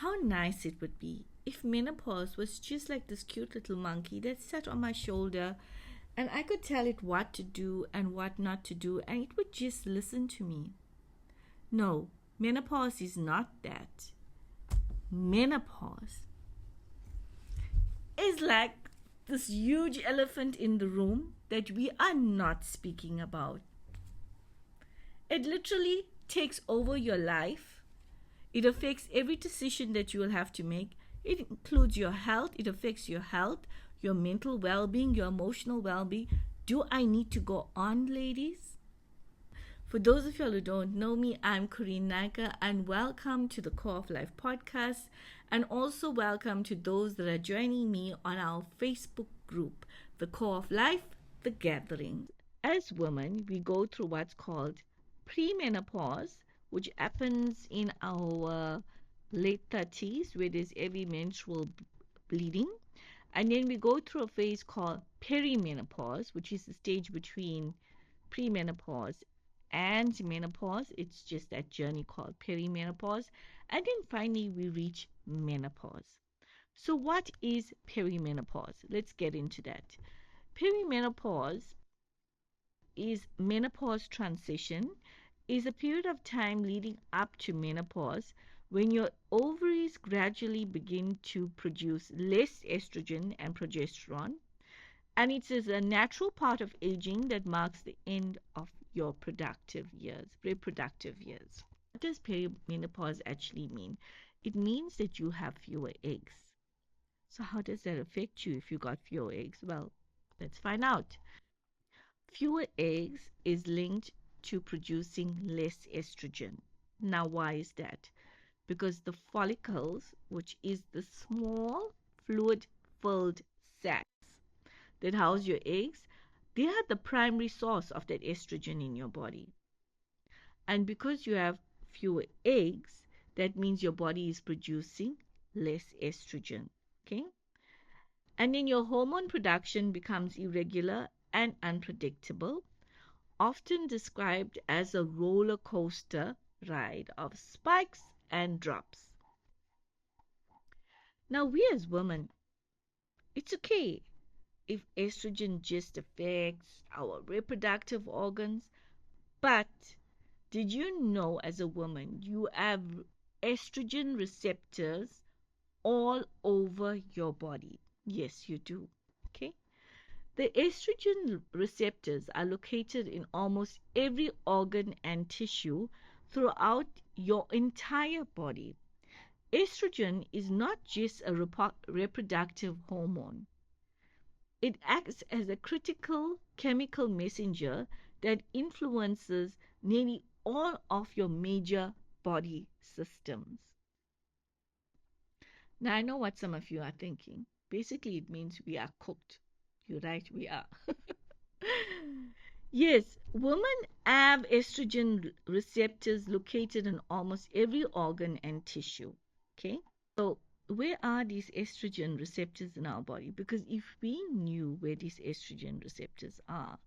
How nice it would be if menopause was just like this cute little monkey that sat on my shoulder and I could tell it what to do and what not to do and it would just listen to me. No, menopause is not that. Menopause is like this huge elephant in the room that we are not speaking about. It literally takes over your life. It affects every decision that you will have to make. It includes your health. It affects your health, your mental well-being, your emotional well-being. Do I need to go on, ladies? For those of you who don't know me, I'm Corinne Naika, and welcome to the Core of Life podcast, and also welcome to those that are joining me on our Facebook group, the Core of Life, the Gathering. As women, we go through what's called premenopause, which happens in our late 30s, where there's heavy menstrual bleeding. And then we go through a phase called perimenopause, which is the stage between premenopause and menopause. It's just that journey called perimenopause. And then finally, we reach menopause. So what is perimenopause? Let's get into that. Perimenopause is menopause transition, is a period of time leading up to menopause when your ovaries gradually begin to produce less estrogen and progesterone, and it is a natural part of aging that marks the end of your reproductive years. What does perimenopause actually mean? It means that you have fewer eggs. So how does that affect you if you got fewer eggs? Well, let's find out. Fewer eggs is linked to producing less estrogen. Now, why is that? Because the follicles, which is the small fluid-filled sacs that house your eggs, they are the primary source of that estrogen in your body. And because you have fewer eggs, that means your body is producing less estrogen. Okay? And then your hormone production becomes irregular and unpredictable, often described as a roller coaster ride of spikes and drops. Now, we as women, it's okay if estrogen just affects our reproductive organs, but did you know as a woman you have estrogen receptors all over your body? Yes, you do. Okay? The estrogen receptors are located in almost every organ and tissue throughout your entire body. Estrogen is not just a reproductive hormone. It acts as a critical chemical messenger that influences nearly all of your major body systems. Now, I know what some of you are thinking. Basically, it means we are cooked. You're right, we are. Yes, women have estrogen receptors located in almost every organ and tissue. Okay, so where are these estrogen receptors in our body? Because if we knew where these estrogen receptors are,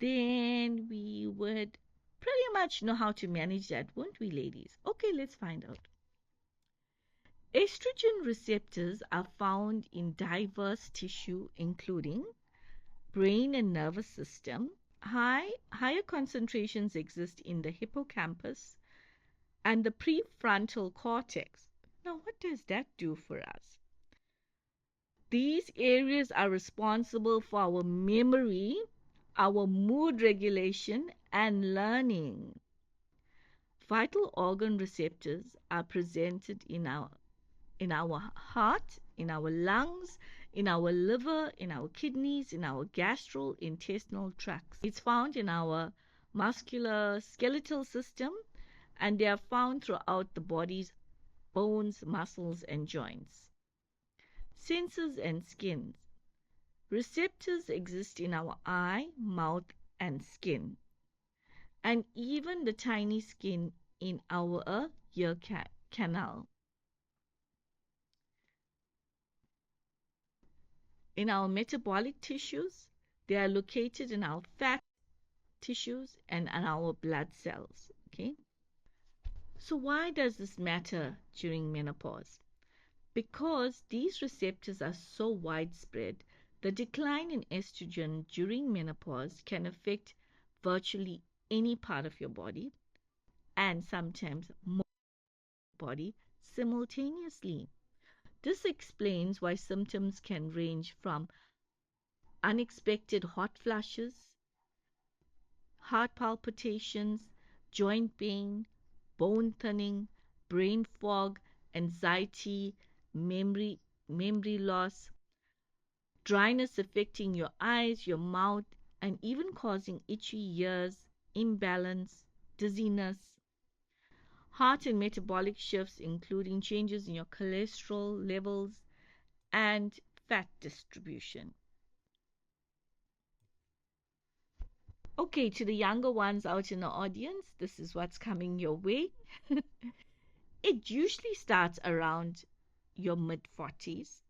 then we would pretty much know how to manage that, wouldn't we, ladies? Okay, let's find out. Estrogen receptors are found in diverse tissue, including brain and nervous system. Higher concentrations exist in the hippocampus and the prefrontal cortex. Now, what does that do for us? These areas are responsible for our memory, our mood regulation, and learning. Vital organ receptors are presented in our heart, in our lungs, in our liver, in our kidneys, in our gastrointestinal tracts. It's found in our musculoskeletal system, and they are found throughout the body's bones, muscles, and joints. Senses and skin. Receptors exist in our eye, mouth, and skin, and even the tiny skin in our ear canal. In our metabolic tissues, they are located in our fat tissues and in our blood cells. Okay. So, why does this matter during menopause? Because these receptors are so widespread, the decline in estrogen during menopause can affect virtually any part of your body and sometimes more body simultaneously. This explains why symptoms can range from unexpected hot flashes, heart palpitations, joint pain, bone thinning, brain fog, anxiety, memory memory loss, dryness affecting your eyes, your mouth, and even causing itchy ears, imbalance, dizziness, heart and metabolic shifts, including changes in your cholesterol levels and fat distribution. Okay, to the younger ones out in the audience, this is what's coming your way. It usually starts around your mid 40s.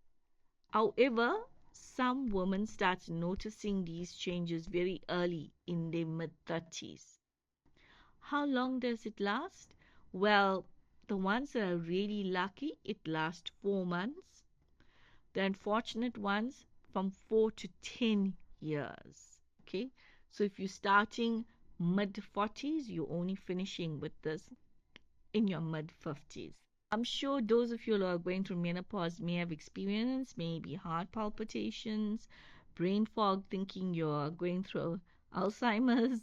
However, some women start noticing these changes very early in their mid 30s. How long does it last? Well, the ones that are really lucky, it lasts 4 months. The unfortunate ones, from 4 to 10 years. Okay, so if you're starting mid 40s, you're only finishing with this in your mid 50s. I'm sure those of you who are going through menopause may have experienced maybe heart palpitations, brain fog, thinking you're going through Alzheimer's,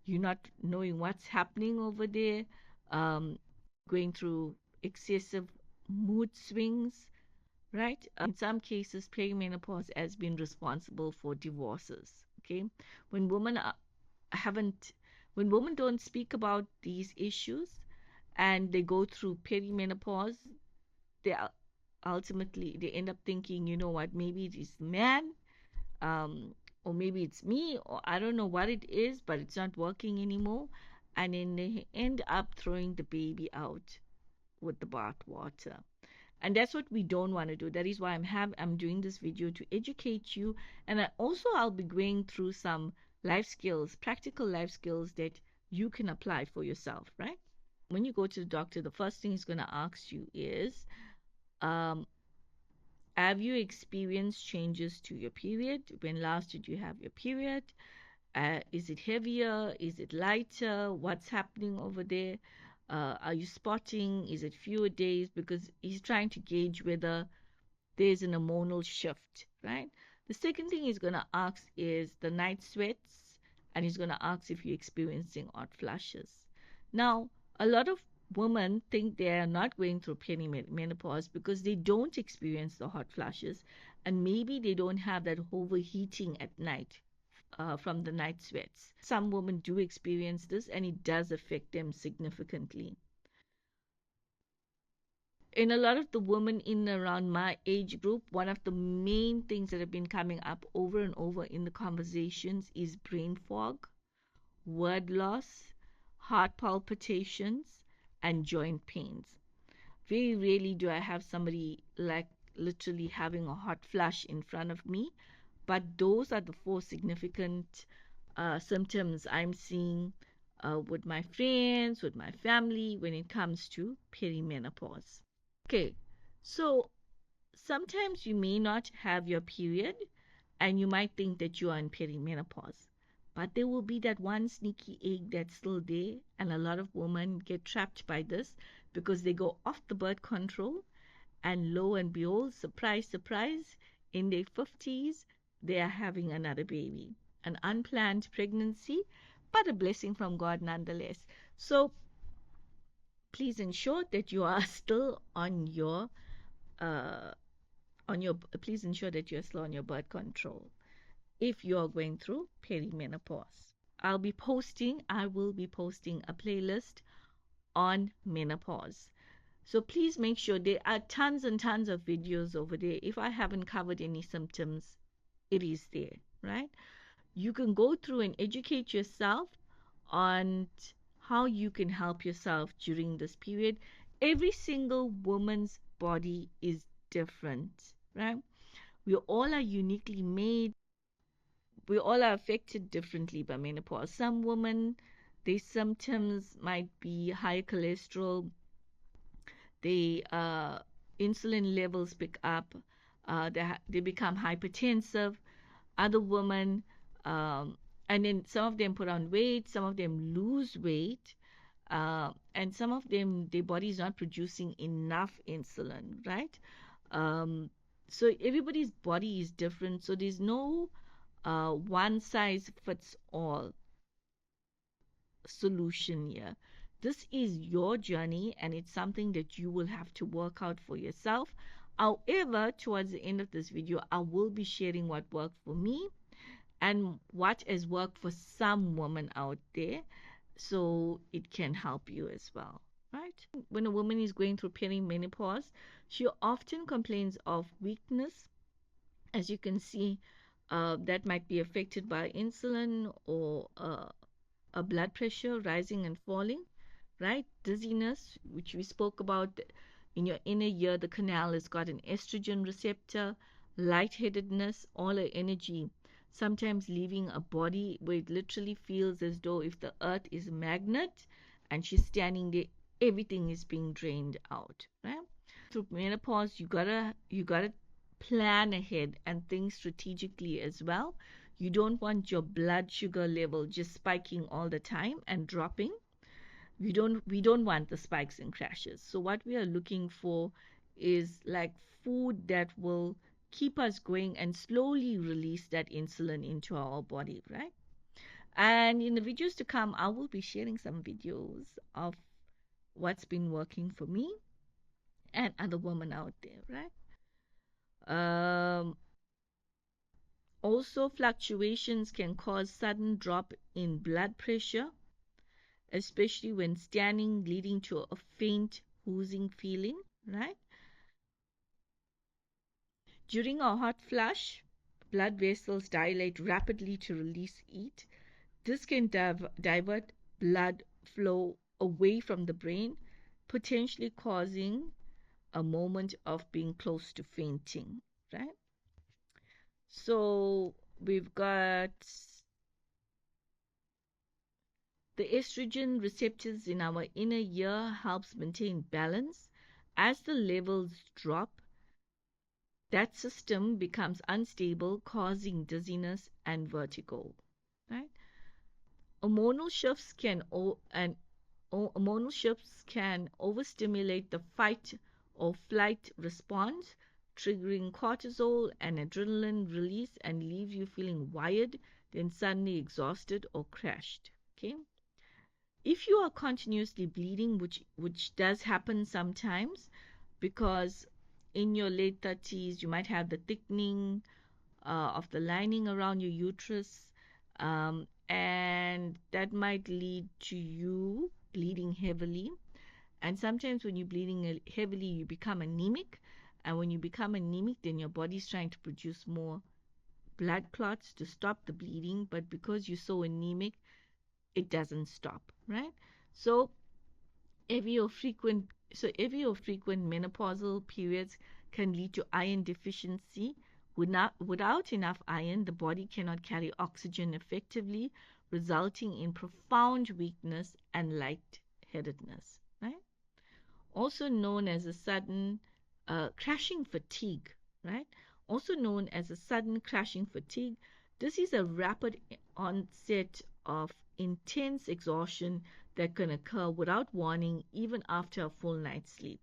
you're not knowing what's happening over there, um, going through excessive mood swings, right? In some cases, perimenopause has been responsible for divorces. Okay, when women haven't, when women don't speak about these issues and they go through perimenopause, they ultimately they end up thinking, you know what, maybe it is the man, um, or maybe it's me, or I don't know what it is, but it's not working anymore, and then they end up throwing the baby out with the bath water. And that's what we don't want to do. That is why I'm doing this video to educate you, and I'll be going through some life skills, practical life skills that you can apply for yourself, right? When you go to the doctor, the first thing he's going to ask you is, um, have you experienced changes to your period? When last did you have your period? Is it heavier? Is it lighter? What's happening over there? Are you spotting? Is it fewer days? Because he's trying to gauge whether there's an hormonal shift, right? The second thing he's going to ask is the night sweats, and he's going to ask if you're experiencing hot flashes. Now, a lot of women think they are not going through perimenopause because they don't experience the hot flashes, and maybe they don't have that overheating at night from the night sweats. Some women do experience this, and it does affect them significantly. In a lot of the women in and around my age group, one of the main things that have been coming up over and over in the conversations is brain fog, word loss, heart palpitations, and joint pains. Very rarely do I have somebody like literally having a hot flash in front of me, but those are the four significant symptoms I'm seeing with my friends, with my family when it comes to perimenopause. Okay, so sometimes you may not have your period and you might think that you are in perimenopause, but there will be that one sneaky egg that's still there, and a lot of women get trapped by this because they go off the birth control, and lo and behold, surprise, surprise, in their 50s, they are having another baby, an unplanned pregnancy, but a blessing from God nonetheless. So please ensure that you are still uh, on your please ensure that you're still on your birth control if you're going through perimenopause. I will be posting a playlist on menopause. So please make sure there are tons and tons of videos over there. If I haven't covered any symptoms, it is there, right? You can go through and educate yourself on how you can help yourself during this period. Every single woman's body is different, right? We all are uniquely made. We all are affected differently by menopause. Some women, Their symptoms might be high cholesterol, they insulin levels pick up, they become hypertensive. Other women, um, and then some of them put on weight, some of them lose weight, and some of them their body is not producing enough insulin, right? Um, so everybody's body is different, so there's no one size fits all solution here. This is your journey and it's something that you will have to work out for yourself. However, towards the end of this video, I will be sharing what worked for me and what has worked for some women out there so it can help you as well, right? When a woman is going through perimenopause, she often complains of weakness. As you can see, that might be affected by insulin or a blood pressure rising and falling, right? Dizziness, which we spoke about in your inner ear, the canal has got an estrogen receptor, lightheadedness, all her energy, sometimes leaving a body where it literally feels as though if the earth is a magnet and she's standing there, everything is being drained out, right? Through menopause, you gotta plan ahead and think strategically as well. You don't want your blood sugar level just spiking all the time and dropping. We don't want the spikes and crashes. So what we are looking for is like food that will keep us going and slowly release that insulin into our body, right? And in the videos to come, I will be sharing some videos of what's been working for me and other women out there, right? Also, fluctuations can cause sudden drop in blood pressure, especially when standing, leading to a faint, oozing feeling, right? During a hot flush, blood vessels dilate rapidly to release heat. This can divert blood flow away from the brain, potentially causing a moment of being close to fainting, right? So we've got the estrogen receptors in our inner ear helps maintain balance. As the levels drop, that system becomes unstable, causing dizziness and vertigo. Right? Hormonal shifts can hormonal shifts can overstimulate the fight or flight response, triggering cortisol and adrenaline release and leave you feeling wired, then suddenly exhausted or crashed. Okay. If you are continuously bleeding, which does happen sometimes, because in your late 30s you might have the thickening of the lining around your uterus, and that might lead to you bleeding heavily. And sometimes when you're bleeding heavily, you become anemic, and when you become anemic, then your body's trying to produce more blood clots to stop the bleeding, but because you're so anemic, it doesn't stop, right? So heavy or frequent heavy or frequent menopausal periods can lead to iron deficiency. Without enough iron, the body cannot carry oxygen effectively, resulting in profound weakness and lightheadedness, right? Also known as a sudden crashing fatigue, right? Also known as a sudden crashing fatigue. This is a rapid onset of intense exhaustion that can occur without warning, even after a full night's sleep.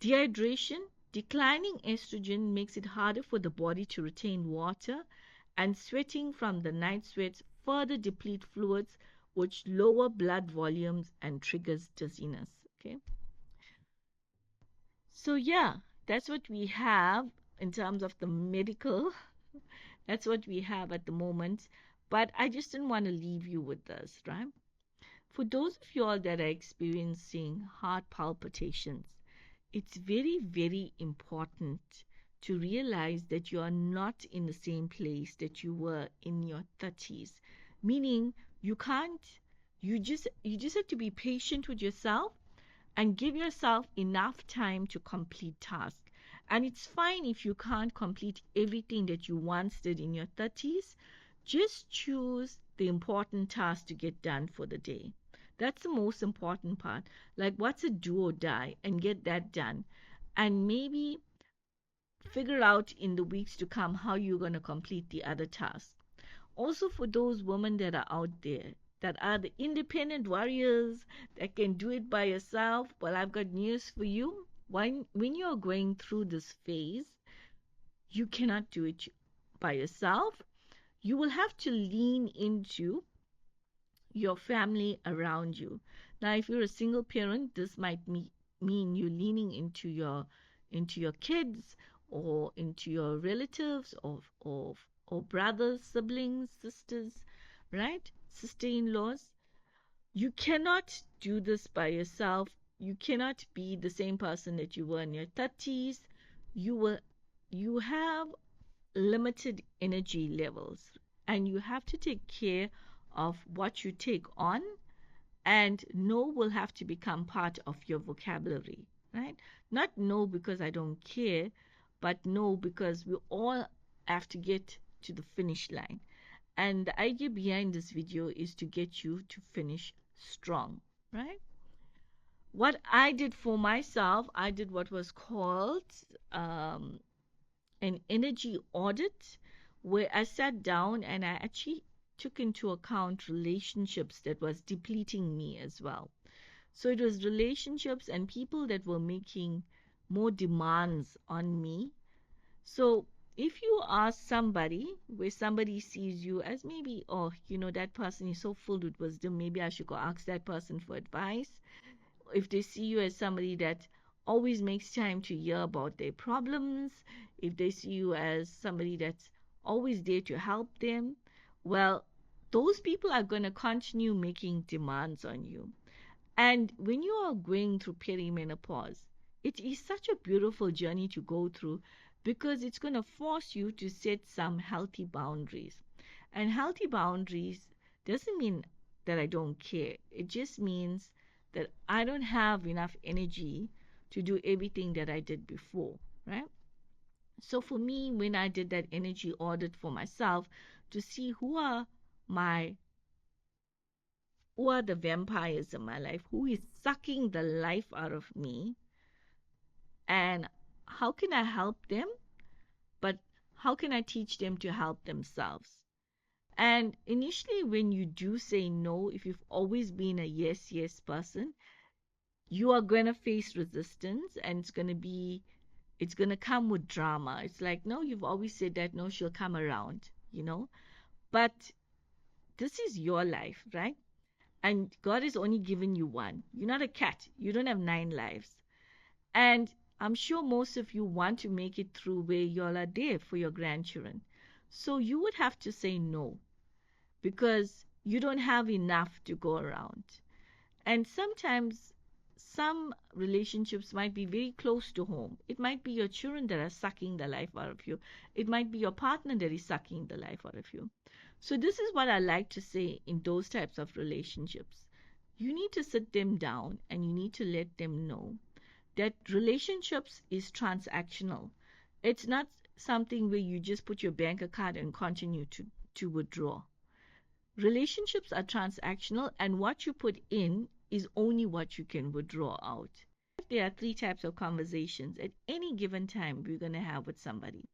Dehydration. Declining estrogen makes it harder for the body to retain water, and sweating from the night sweats further deplete fluids, which lower blood volumes and triggers dizziness. Okay. So yeah, that's what we have in terms of the medical. That's what we have at the moment. But I just didn't want to leave you with this, right? For those of you all that are experiencing heart palpitations, it's very, very important to realize that you are not in the same place that you were in your 30s. Meaning you can't, you just have to be patient with yourself and give yourself enough time to complete tasks. And it's fine if you can't complete everything that you once did in your 30s. Just choose the important task to get done for the day. That's the most important part. Like, what's a do or die, and get that done. And maybe figure out in the weeks to come how you're going to complete the other tasks. Also, for those women that are out there that are the independent warriors that can do it by yourself, well, I've got news for you. When you're going through this phase, you cannot do it by yourself. You will have to lean into your family around you. Now, if you're a single parent, this might mean you leaning into your kids, or into your relatives, or brothers, siblings, sisters, right? Sister-in-laws. You cannot do this by yourself. You cannot be the same person that you were in your 30s. You have limited energy levels, and you have to take care of what you take on, and no will have to become part of your vocabulary, right? Not no because I don't care, but no because we all have to get to the finish line. And the idea behind this video is to get you to finish strong, right? What I did for myself, I did what was called um, an energy audit, where I sat down and I actually took into account relationships that was depleting me as well. So it was relationships and people that were making more demands on me. So if you are somebody where somebody sees you as maybe, oh, that person is so full with wisdom, maybe I should go ask that person for advice. If they see you as somebody that always makes time to hear about their problems, if they see you as somebody that's always there to help them, well, those people are going to continue making demands on you. And when you are going through perimenopause, it is such a beautiful journey to go through, because it's going to force you to set some healthy boundaries. And healthy boundaries doesn't mean that I don't care. It just means that I don't have enough energy to do everything that I did before, right? So for me, when I did that energy audit for myself to see my who are the vampires in my life, who is sucking the life out of me, and how can I help them, but how can I teach them to help themselves? And initially, when you do say no, if you've always been a yes, yes person, you are going to face resistance, and it's going to come with drama. It's like, no, you've always said that, no, she'll come around. But this is your life, right? And God has only given you one. You're not a cat. You don't have 9 lives. And I'm sure most of you want to make it through where y'all are there for your grandchildren. So you would have to say no, because you don't have enough to go around. And sometimes some relationships might be very close to home. It might be your children that are sucking the life out of you. It might be your partner that is sucking the life out of you. So this is what I like to say in those types of relationships. You need to sit them down and you need to let them know that relationships is transactional. It's not something where you just put your bank account and continue to withdraw. Relationships are transactional, and what you put in is only what you can withdraw out. There are 3 types of conversations at any given time we're going to have with somebody.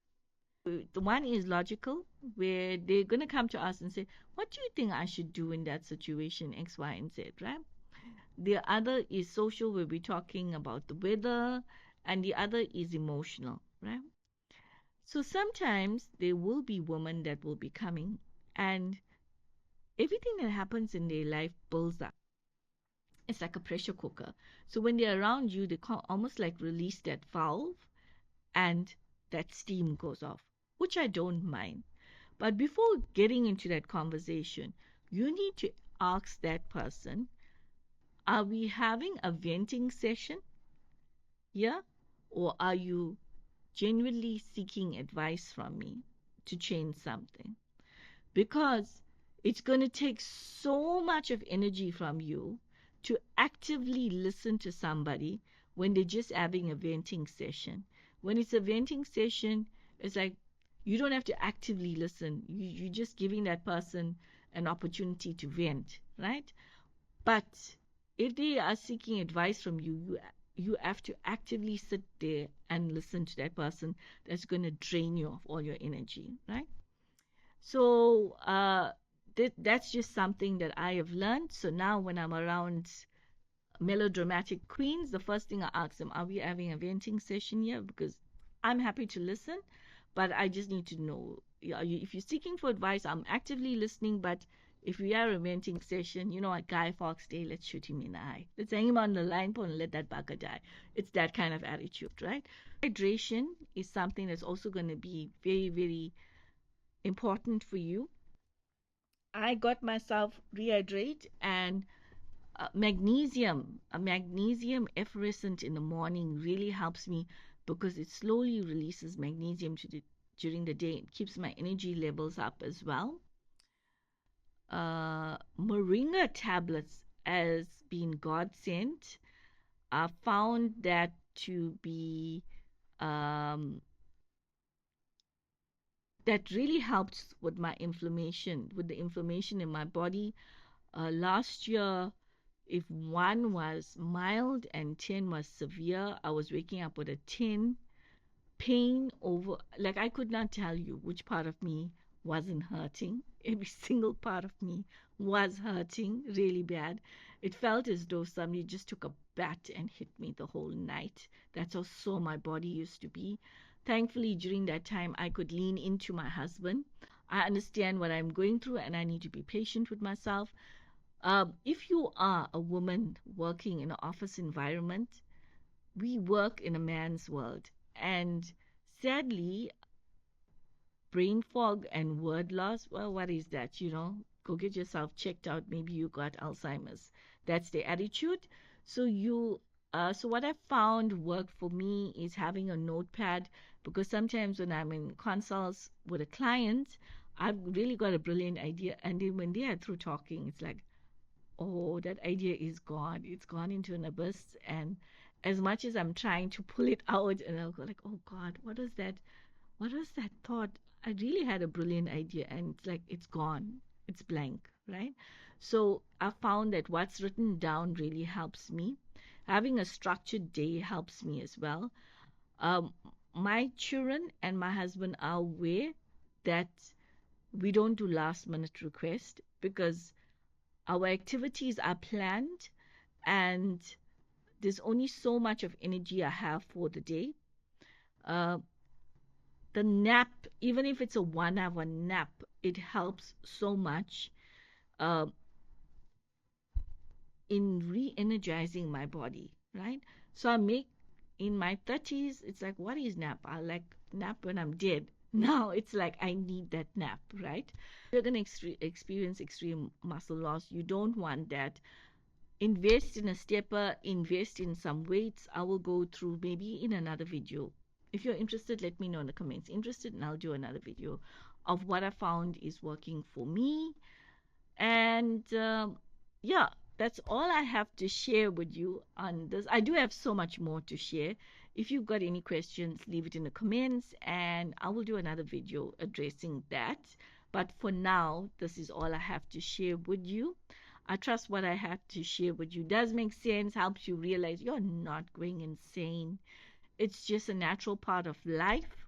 The one is logical, where they're going to come to us and say, what do you think I should do in that situation, X, Y, and Z, right? The other is social, where we're talking about the weather, and the other is emotional, right? So sometimes there will be women that will be coming, and everything that happens in their life builds up. It's like a pressure cooker. So when they're around you, they almost like release that valve, and that steam goes off, which I don't mind. But before getting into that conversation, you need to ask that person, are we having a venting session? Yeah? Or are you genuinely seeking advice from me to change something? Because it's going to take so much of energy from you to actively listen to somebody when they're just having a venting session. When it's a venting session, it's like you don't have to actively listen. You're just giving that person an opportunity to vent, right? But if they are seeking advice from you, you have to actively sit there and listen to that person that's going to drain you of all your energy, right? So that's just something that I have learned. So now when I'm around melodramatic queens, the first thing I ask them, are we having a venting session here? Because I'm happy to listen, but I just need to know, if you're seeking for advice, I'm actively listening, but if we are a venting session, a Guy Fawkes Day, let's shoot him in the eye. Let's hang him on the line pole and let that bugger die. It's that kind of attitude, right? Hydration is something that's also going to be very, very important for you. I got myself rehydrate and a magnesium effervescent in the morning really helps me because it slowly releases magnesium during the day. It keeps my energy levels up as well. Moringa tablets as being God sent. I found that to be that really helps with my inflammation, with the inflammation in my body. Last year, if 1 was mild and 10 was severe, I was waking up with a 10 pain over, like I could not tell you which part of me wasn't hurting. Every single part of me was hurting really bad. It felt as though somebody just took a bat and hit me the whole night. That's how sore my body used to be. Thankfully, during that time, I could lean into my husband. I understand what I'm going through and I need to be patient with myself. If you are a woman working in an office environment, we work in a man's world. And sadly, brain fog and word loss, well, what is that? Go get yourself checked out. Maybe you got Alzheimer's. That's the attitude. So so what I found worked for me is having a notepad because sometimes when I'm in consults with a client, I've really got a brilliant idea. And then when they are through talking, it's like, oh, that idea is gone. It's gone into an abyss. And as much as I'm trying to pull it out, and I'll go like, oh God, what was that? What was that thought? I really had a brilliant idea, and it's like it's gone. It's blank, right? So I found that what's written down really helps me. Having a structured day helps me as well. Um, my children and my husband are aware that we don't do last minute requests because our activities are planned and there's only so much of energy I have for the day. Uh, the nap, even if it's a 1 hour nap, it helps so much uh, in re-energizing my body, right? So I make in my 30s, it's like, what is nap? I like nap when I'm dead. Now it's like I need that nap, right? You're going to experience extreme muscle loss. You don't want that. Invest in a stepper, invest in some weights. I will go through maybe in another video. If you're interested, let me know in the comments. Interested, and I'll do another video of what I found is working for me. And yeah, that's all I have to share with you on this. I do have so much more to share. If you've got any questions, leave it in the comments and I will do another video addressing that. But for now, this is all I have to share with you. I trust what I have to share with you does make sense, helps you realize you're not going insane. It's just a natural part of life.